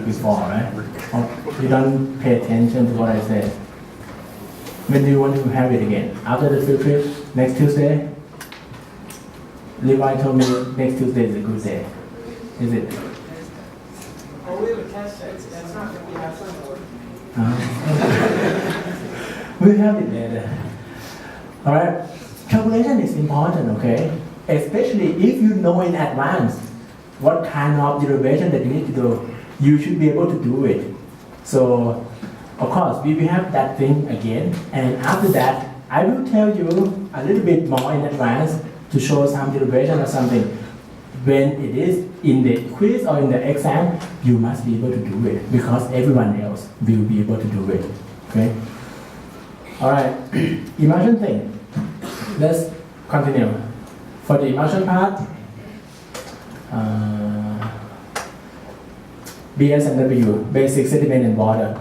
before, right? Or you don't pay attention to what I said. When do you want to have it again? After the field trip? Next Tuesday? Levi told me next Tuesday is a good day. Is it? Oh, we have a test. It's not going to be absent. We'll have it later. Alright? Calculation is important, okay? Especially if you know in advance what kind of derivation that you need to do, you should be able to do it. So, of course, we will have that thing again, and after that, I will tell you a little bit more in advance to show some derivation or something. When it is in the quiz or in the exam, you must be able to do it because everyone else will be able to do it. Okay? Alright, emulsion thing. Let's continue. For the emulsion part, BS and W, basic sediment and water.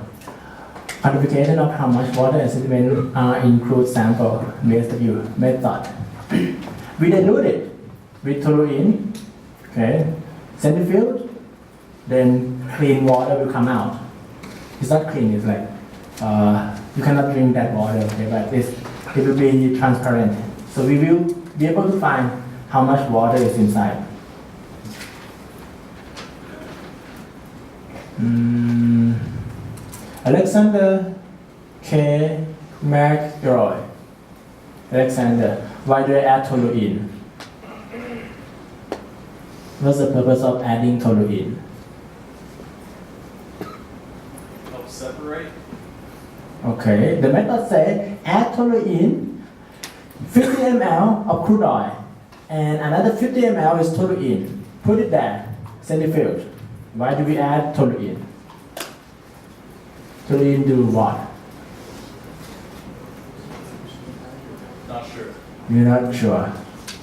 Quantification of how much water and sediment are in crude sample, BSW method. We dilute it with toluene, okay, centrifuge, then clean water will come out. It's not clean, it's like, you cannot drink that water, okay, but it will be transparent. So we will be able to find how much water is inside. Alexander K. McElroy. Alexander, why do I add toluene? What's the purpose of adding toluene? Help separate. Okay, the method says add toluene, 50 ml of crude oil, and another 50 ml is toluene. Put it there, centrifuge. Why do we add toluene? Toluene do what? Not sure. You're not sure.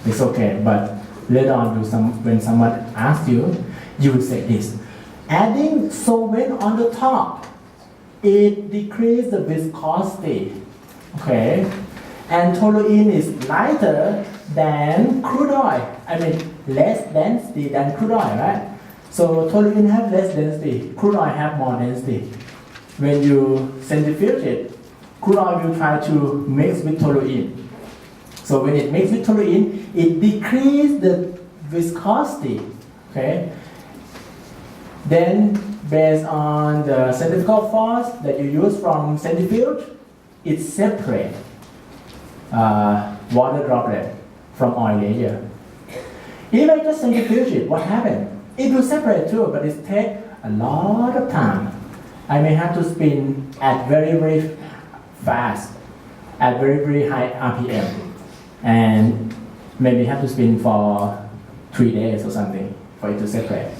It's okay, but later on, when someone asks you, you will say this. Adding solvent on the top, it decreases the viscosity. Okay? And toluene is lighter than crude oil. I mean, less density than crude oil, right? So toluene have less density, crude oil have more density. When you centrifuge it, crude oil will try to mix with toluene. So when it mixes with toluene, it decreases the viscosity. Okay? Then, based on the centrifugal force that you use from centrifuge, it separates water droplet from oil layer. If I just centrifuge it, what happens? It will separate too, but it takes a lot of time. I may have to spin at very, very fast, at very, very high RPM, and maybe have to spin for 3 days or something for it to separate.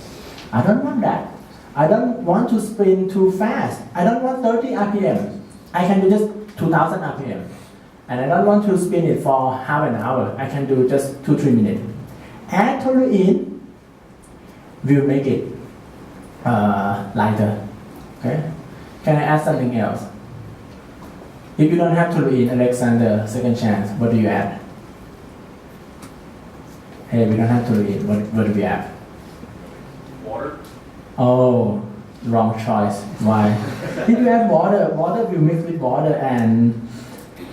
I don't want that. I don't want to spin too fast. I don't want 30 RPM. I can do just 2000 RPM. And I don't want to spin it for half an hour. I can do just 2-3 minutes. Add toluene will make it lighter. Okay? Can I add something else? If you don't have toluene, Alexander, second chance, what do you add? Hey, we don't have toluene. What do we add? Water. Oh, wrong choice. Why? If you add water, water will mix with water, and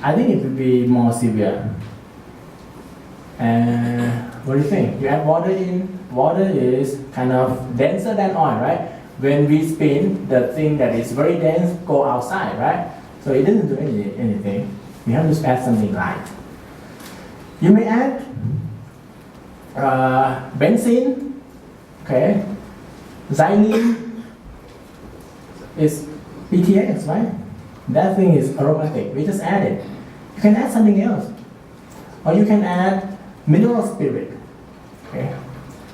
I think it will be more severe. What do you think? You add water in. Water is kind of denser than oil, right? When we spin, the thing that is very dense go outside, right? So it doesn't do anything. We have to add something light. You may add benzene, okay? Xylene is BTX, right? That thing is aromatic. We just add it. You can add something else, or you can add mineral spirit, okay?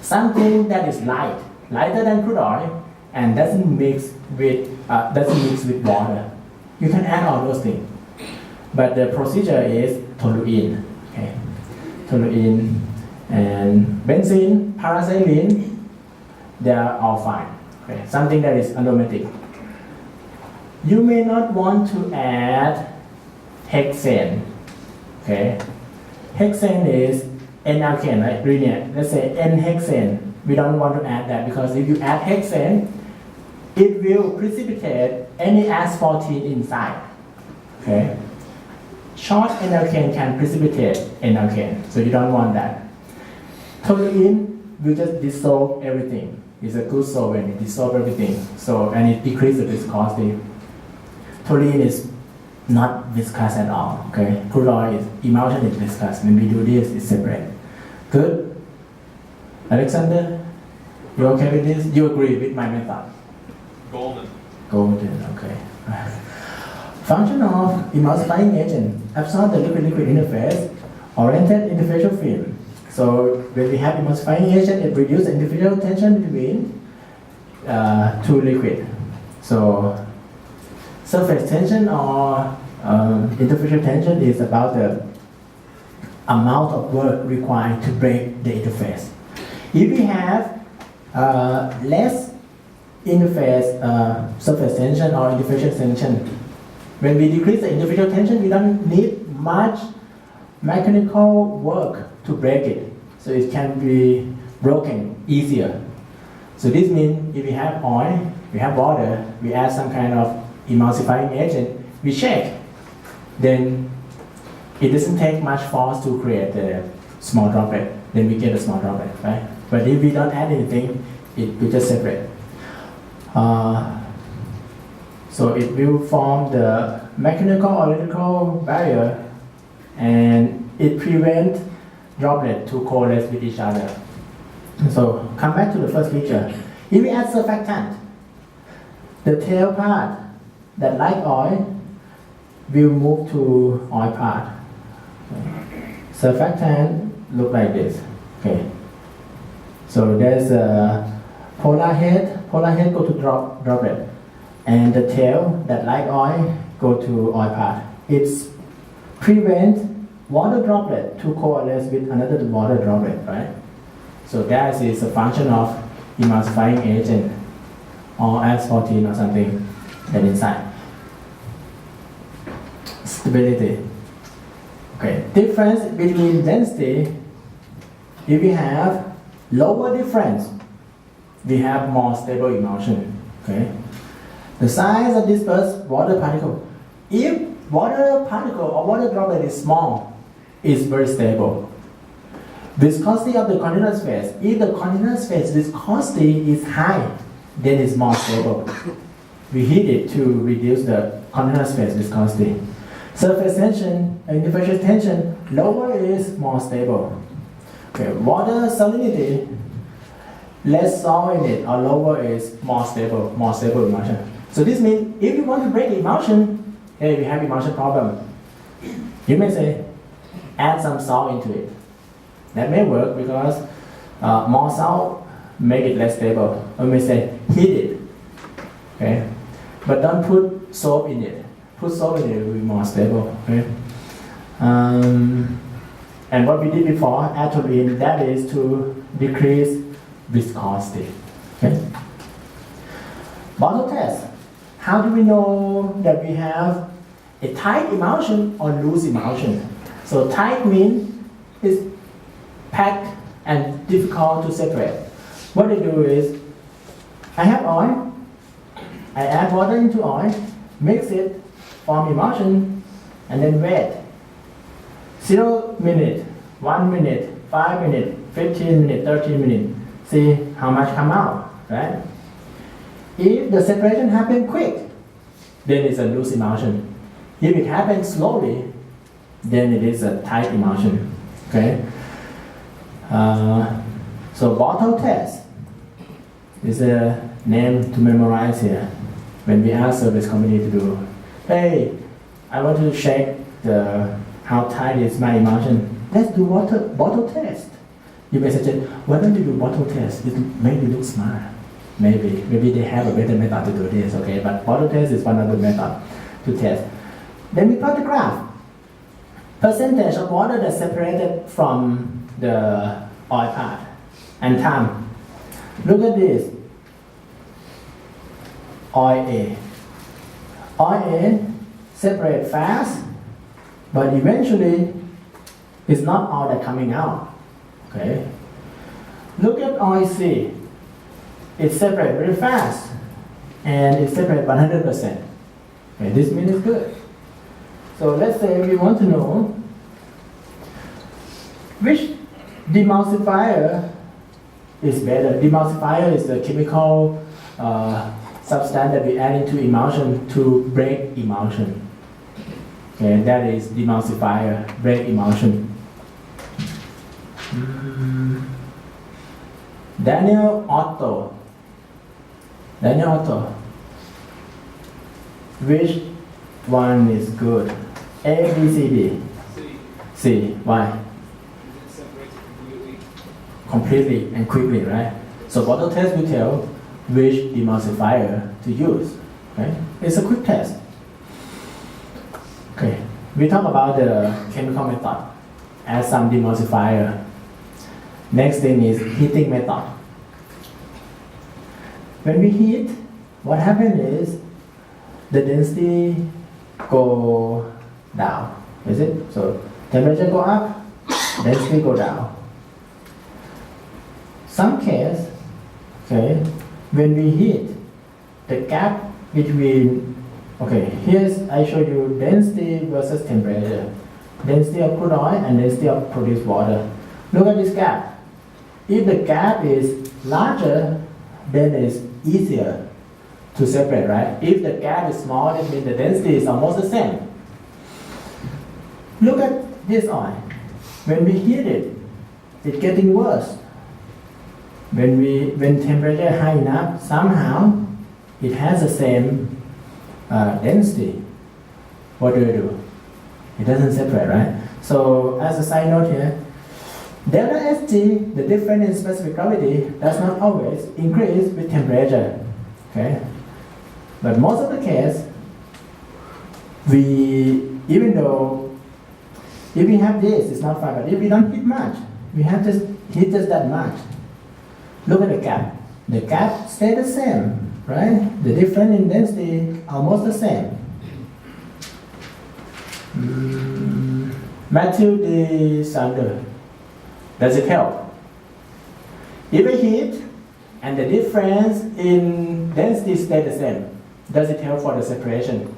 Something that is lighter than crude oil, and doesn't mix with water. You can add all those things, but the procedure is toluene, okay? Toluene and benzene, paraxylene, they are all fine. Okay, something that is aromatic. You may not want to add hexane. Okay, hexane is N-alkane, right? Linear. Let's say N-hexane. We don't want to add that because if you add hexane, it will precipitate any asphaltene inside. Okay. Short enalkane can precipitate enalkane, so you don't want that. Toluene will just dissolve everything. It's a good solvent, it dissolves everything. So, and it decreases the viscosity. Toluene is not viscous at all. Okay, crude oil is emulsion is viscous. When we do this, it's separate. Good. Alexander, you okay with this? You agree with my method? Golden. Golden. Okay. Function of emulsifying agent: absorb the liquid-liquid interface, oriented interfacial film. So when we have emulsifying agent, it reduces the interfacial tension between two liquid. So surface tension or interfacial tension is about the amount of work required to break the interface. If we have less interface surface tension or interfacial tension, when we decrease the interfacial tension, we don't need much mechanical work to break it. So it can be broken easier. So this means if we have oil, we have water, we add some kind of emulsifying agent, we shake, then it doesn't take much force to create a small droplet. Then we get a small droplet, right? But if we don't add anything, it will just separate. So it will form the mechanical or electrical barrier, and it prevents droplets to coalesce with each other. So come back to the first picture. If we add surfactant, the tail part that like oil will move to oil part. Surfactant look like this. Okay. So there's a polar head go to droplet, and the tail that like oil go to oil part. It's prevent water droplet to coalesce with another water droplet, right? So that is a function of emulsifying agent or asphaltene or something that inside. Stability. Okay, difference between density. If we have lower difference, we have more stable emulsion. Okay, the size of dispersed water particle. If water particle or water droplet is small, it's very stable. Viscosity of the continuous phase. If the continuous phase viscosity is high, then it's more stable. We heat it to reduce the continuous phase viscosity. Surface tension and interfacial tension, lower is more stable. Okay, water salinity, less salt in it or lower is more stable emulsion. So this means if you want to break emulsion, hey, we have emulsion problem. You may say, add some salt into it. That may work because more salt make it less stable. Or you may say, heat it. Okay, but don't put soap in it. Put salt in it, it will be more stable. Okay. And what we did before, add toluene, that is to decrease viscosity. Okay. Bottle test. How do we know that we have a tight emulsion or loose emulsion? So tight means it's packed and difficult to separate. What they do is, I have oil, I add water into oil, mix it, form emulsion, and then wait. 0 minute, 1 minute, 5 minutes, 15 minutes, 30 minutes. See how much come out, right? If the separation happens quick, then it's a loose emulsion. If it happens slowly, then it is a tight emulsion. Okay. So bottle test is a name to memorize here. When we ask service company to do, hey, I want to check how tight is my emulsion. Let's do bottle test. You may suggest, why don't you do bottle test? It maybe looks smart. Maybe they have a better method to do this, okay? But bottle test is one of the methods to test. Then we plot the graph. Percentage of water that's separated from the oil part and time. Look at this. Oil A. Oil A separate fast, but eventually it's not all that coming out. Okay. Look at oil C. It separates very fast, and it separates 100%. Okay, this means it's good. So let's say we want to know which demulsifier is better. Demulsifier is the chemical substance that we add into emulsion to break emulsion. Okay, that is demulsifier, break emulsion. Daniel Otto. Which one is good? A, B, C, D. C. C. Why? It separates completely. Completely and quickly, right? So bottle test will tell which demulsifier to use. Okay? It's a quick test. Okay. We talk about the chemical method. Add some demulsifier. Next thing is heating method. When we heat, what happens is the density go down. Is it? So temperature go up, density go down. Some case, okay, when we heat, the gap between, okay, here's I show you density versus temperature. Density of crude oil and density of produced water. Look at this gap. If the gap is larger, then it's easier to separate, right? If the gap is small, that means the density is almost the same. Look at this oil. When we heat it, it's getting worse. When temperature is high enough, somehow it has the same density. What do? It doesn't separate, right? So as a side note here, delta Sg, the difference in specific gravity, does not always increase with temperature. Okay? But most of the case, even though if we have this, it's not fine, but if we don't heat much, we have to heat just that much. Look at the gap. The gap stays the same, right? The difference in density almost the same. Matthew D. Sander. Does it help? If we heat and the difference in density stays the same, does it help for the separation?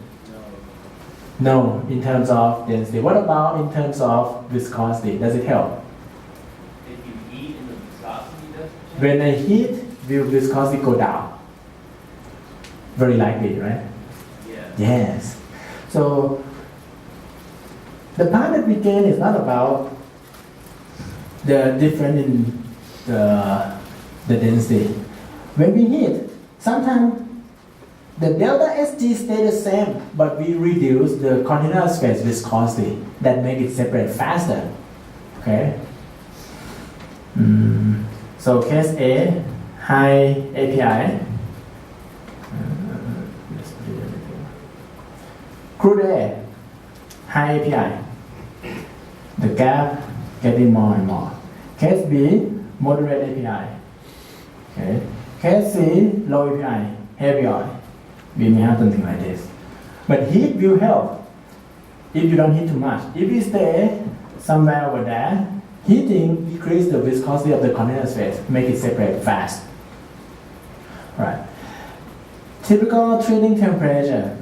No, in terms of density. What about in terms of viscosity? Does it help? If you heat in the viscosity, does it? When I heat, will viscosity go down? Very likely, right? Yes. Yes. So the part that we gain is not about the difference in the density. When we heat, sometimes the delta Sg stay the same, but we reduce the container space viscosity that make it separate faster. Okay. So case A, high API. Crude A, high API. The gap getting more and more. Case B, moderate API. Okay. Case C, low API, heavy oil. We may have something like this. But heat will help if you don't heat too much. If you stay somewhere over there, heating decreases the viscosity of the container space, make it separate fast. Right. Typical treating temperature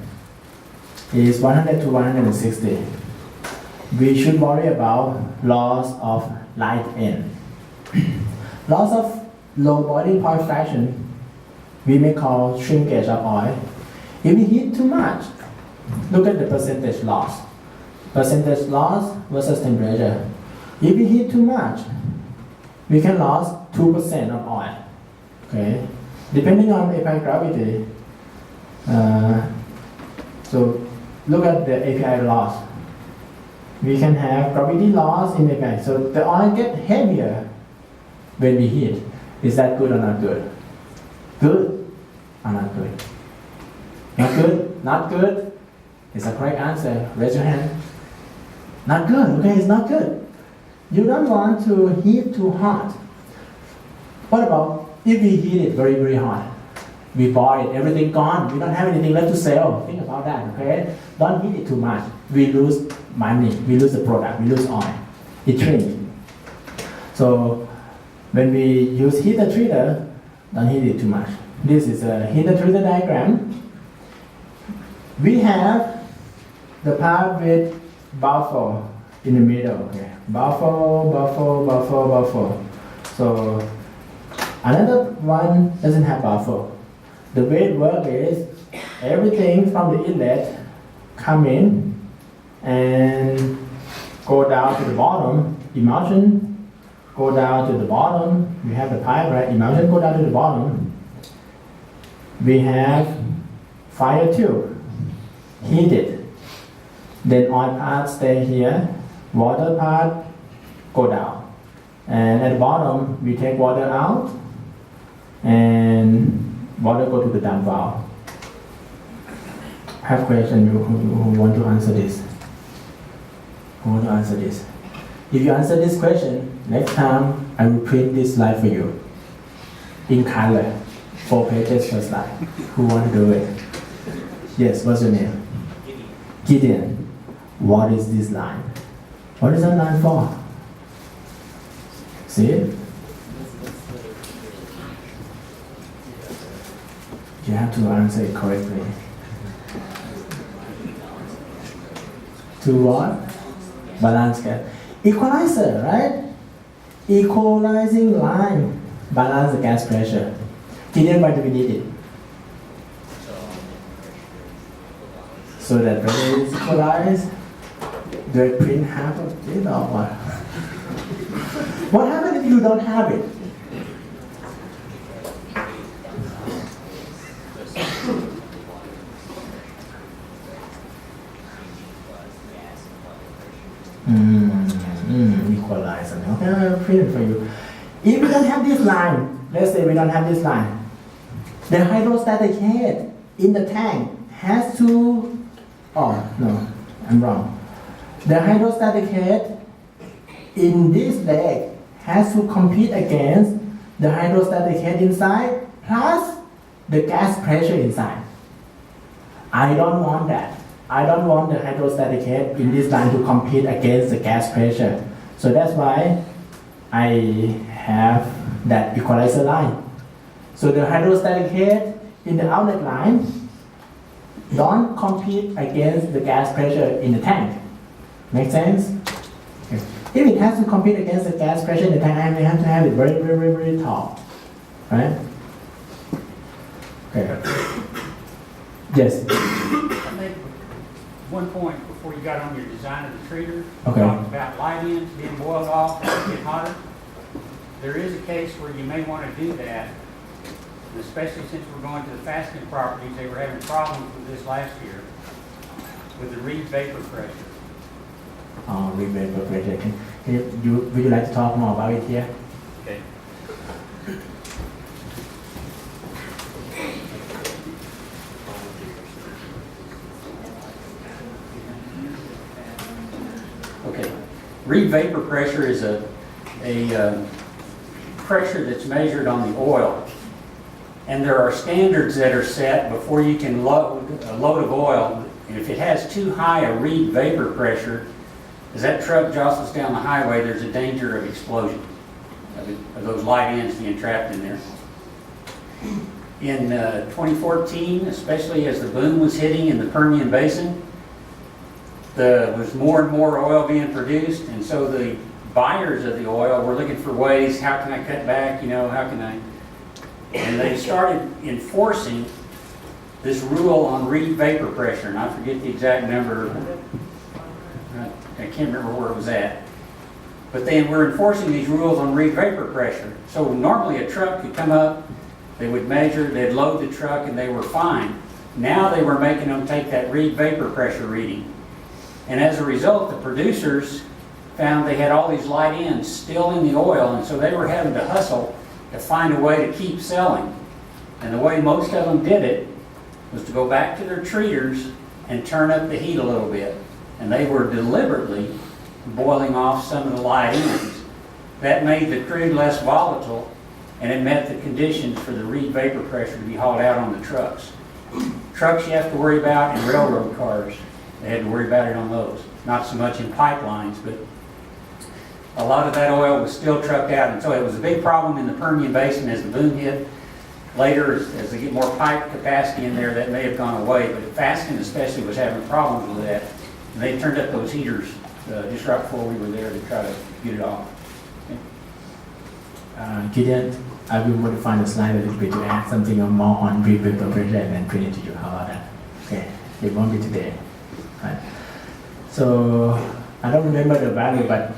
is 100 to 160. We should worry about loss of light in. Loss of low boiling point fraction, we may call shrinkage of oil. If we heat too much, look at the percentage loss. Percentage loss versus temperature. If we heat too much, we can lose 2% of oil. Okay, depending on API gravity. So look at the API loss. We can have gravity loss in API. So the oil gets heavier when we heat. Is that good or not good? Good or not good? Not good? Not good? It's a correct answer. Raise your hand. Not good. Okay, it's not good. You don't want to heat too hot. What about if we heat it very, very hot? We boil it, everything gone. We don't have anything left to sell. Think about that, okay? Don't heat it too much. We lose money. We lose the product. We lose oil. It shrinks. So when we use heater treater, don't heat it too much. This is a hidden through the diagram. We have the part with buffer in the middle. Okay. Buffer. So another one doesn't have buffer. The way it works is everything from the inlet come in and go down to the bottom. Emulsion go down to the bottom. We have the pipe, right? Emulsion go down to the bottom. We have fire tube, heated. Then oil part stay here. Water part go down. And at the bottom, we take water out and water go to the dump valve. I have question who want to answer this? Who want to answer this? If you answer this question, next time I will print this slide for you in color, 4 pages per slide. Who want to do it? Yes, what's your name? Gideon. What is this line? What is that line for? See it? You have to answer it correctly. To what? Balance gas. Equalizer, right? Equalizing line. Balance the gas pressure. Gideon, why do we need it? So that pressure is equalized. Do I print half of it or what? What happens if you don't have it? Equalizer. Okay, I'll print it for you. If we don't have this line, let's say we don't have this line, the hydrostatic head in the tank has to, oh no, I'm wrong. The hydrostatic head in this leg has to compete against the hydrostatic head inside plus the gas pressure inside. I don't want that. I don't want the hydrostatic head in this line to compete against the gas pressure. So that's why I have that equalizer line. So the hydrostatic head in the outlet line don't compete against the gas pressure in the tank. Make sense? Okay. If it has to compete against the gas pressure in the tank, I have to have it very tall. Right? Okay. Yes? I made one point before you got on your design of the treater. Okay. You talked about light ends being boiled off and getting hotter. There is a case where you may want to do that, and especially since we're going to the fastening properties. They were having problems with this last year with the reed vapor pressure. Reed vapor pressure. Would you like to talk more about it here? Okay. Okay. Reed vapor pressure is a pressure that's measured on the oil. And there are standards that are set before you can load a load of oil. And if it has too high a reed vapor pressure, as that truck jostles down the highway, there's a danger of explosion, of those light ends being trapped in there. In 2014, especially as the boom was hitting in the Permian Basin, there was more and more oil being produced, and so the buyers of the oil were looking for ways, how can I cut back, how can I... And they started enforcing this rule on reed vapor pressure, and I forget the exact number. I can't remember where it was at. But they were enforcing these rules on reed vapor pressure. So normally a truck could come up, they would measure, they'd load the truck, and they were fine. Now they were making them take that reed vapor pressure reading. And as a result, the producers found they had all these light ends still in the oil, and so they were having to hustle to find a way to keep selling. And the way most of them did it was to go back to their treaters and turn up the heat a little bit. And they were deliberately boiling off some of the light ends. That made the crude less volatile, and it met the conditions for the reed vapor pressure to be hauled out on the trucks. Trucks you have to worry about, and railroad cars, they had to worry about it on those. Not so much in pipelines, but a lot of that oil was still trucked out, and so it was a big problem in the Permian Basin as the boom hit. later, as they get more pipe capacity in there, that may have gone away, but Fasken especially was having problems with that. And they turned up those heaters just right before we were there to try to get it off. Gideon, I will modify the slide a little bit to add something more on breed vapor pressure and then print it to you. How about that? Okay, it won't be today. Right. So I don't remember the value, but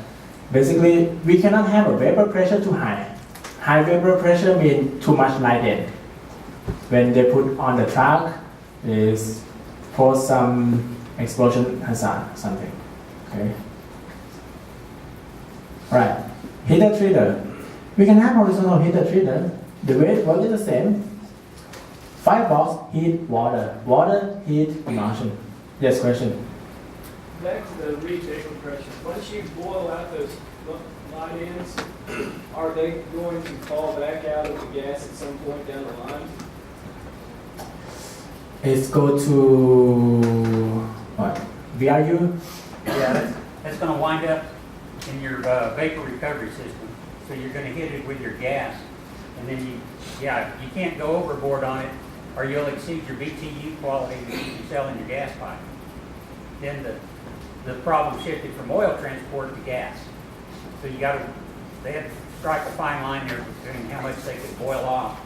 basically we cannot have a vapor pressure too high. High vapor pressure means too much light in. When they put on the truck, is pose some explosion hazard, something. Okay. Right. Heater treater. We can have horizontal heater treater. The way it works is the same. Firebox heat water. Water heat emulsion. Yes, question. Back to the reed vapor pressure. Once you boil out those line ends, are they going to fall back out of the gas at some point down the line? It's go to what? VRU? Yeah, that's going to wind up in your vapor recovery system. So you're going to hit it with your gas. And then you can't go overboard on it or you'll exceed your BTU quality that you can sell in your gas pipe. Then the problem shifted from oil transport to gas. So they had to strike a fine line there between how much they could boil off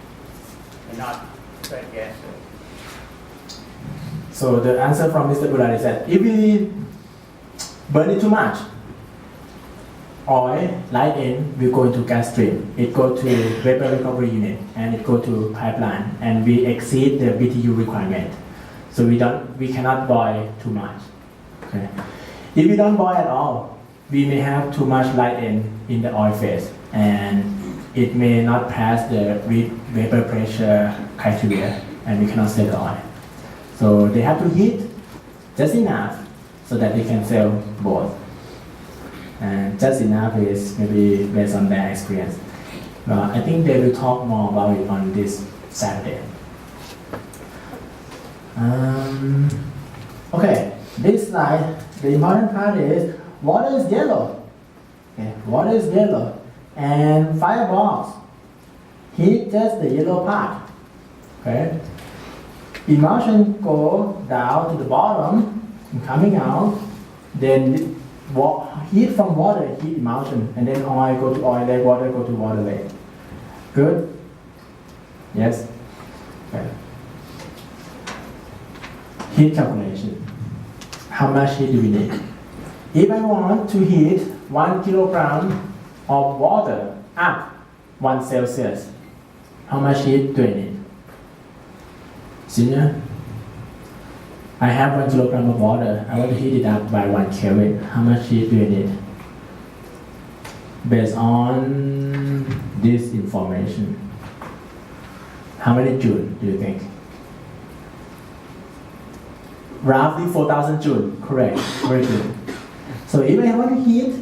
and not affect gas sales. So the answer from Mr. Bullard is that if we burn it too much, oil, light in, will go into gas stream. It go to vapor recovery unit and it go to pipeline and we exceed the BTU requirement. So we cannot boil too much. Okay. If we don't boil at all, we may have too much light in the oil phase and it may not pass the vapor pressure criteria and we cannot sell the oil. So they have to heat just enough so that they can sell both. And just enough is maybe based on their experience. I think they will talk more about it on this Saturday. Okay, this slide, the important part is water is yellow. Okay, water is yellow. And firebox heat just the yellow part. Okay. Emulsion go down to the bottom and coming out, then heat from water, heat emulsion, and then oil go to oil lake, water go to water lake. Good? Yes? Okay. Heat calculation. How much heat do we need? If I want to heat 1 kilogram of water up 1 Celsius, how much heat do I need? Senior? I have 1 kilogram of water. I want to heat it up by 1 Kelvin. How much heat do I need? Based on this information, how many joule do you think? Roughly 4,000 joule. Correct. Very good. So if I want to heat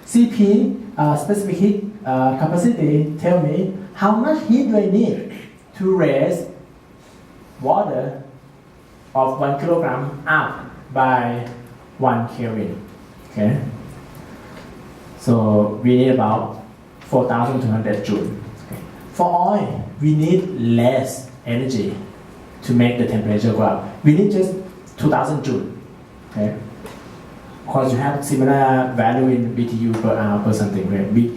CP, specific heat capacity, tell me how much heat do I need to raise water of 1 kilogram up by 1 Kelvin. Okay. So we need about 4,200 joule. Okay. For oil, we need less energy to make the temperature go up. We need just 2,000 joule. Okay. Of course, you have similar value in BTU per hour per something. Right?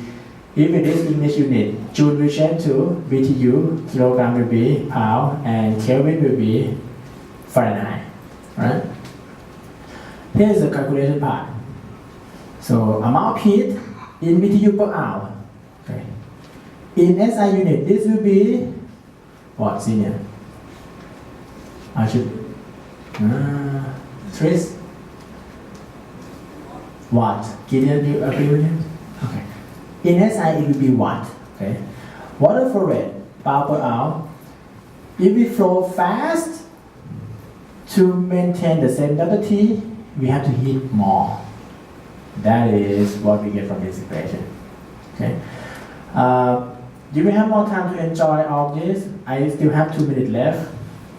If it is English unit, joule will change to BTU, kilogram will be pound, and Kelvin will be Fahrenheit. Right? Here is the calculation part. So amount of heat in BTU per hour. Okay. In SI unit, this will be what, senior? I should Tris? Watt. Gideon, do you agree with him? Okay. In SI, it will be watt. Okay. Water flow rate, bar per hour. If we flow fast, to maintain the same delta T, we have to heat more. That is what we get from this equation. Okay. Do we have more time to enjoy all this? I still have 2 minutes left.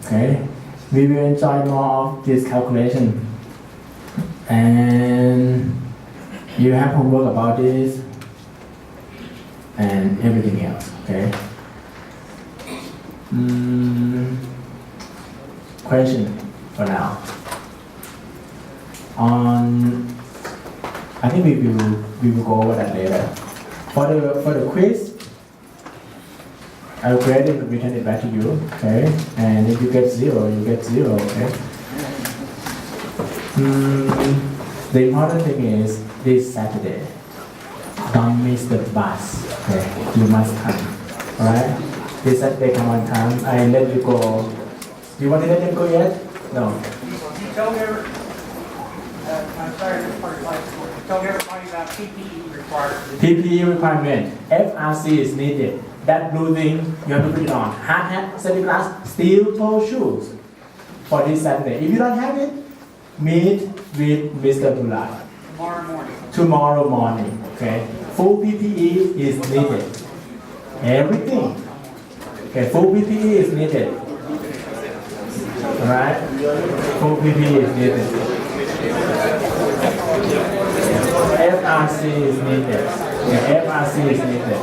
Okay. We will enjoy more of this calculation. And you have homework about this and everything else. Okay. Question for now. I think we will go over that later. For the quiz, I'll grade it and return it back to you, okay? And if you get 0, you get 0, okay? The important thing is this Saturday, don't miss the bus, okay? You must come, alright? This Saturday, come on time. I let you go. Do you want to let them go yet? No. You told every, I'm sorry, this part is like, you told everybody about PPE required. PPE requirement, FRC is needed. That blue thing, you have to put it on. Hard hat, safety glass, steel toe shoes for this Saturday. If you don't have it, meet with Mr. Bulat tomorrow morning. Okay, full PPE is needed. Everything. Okay, full PPE is needed. Alright, full PPE is needed. FRC is needed. Okay, FRC is needed.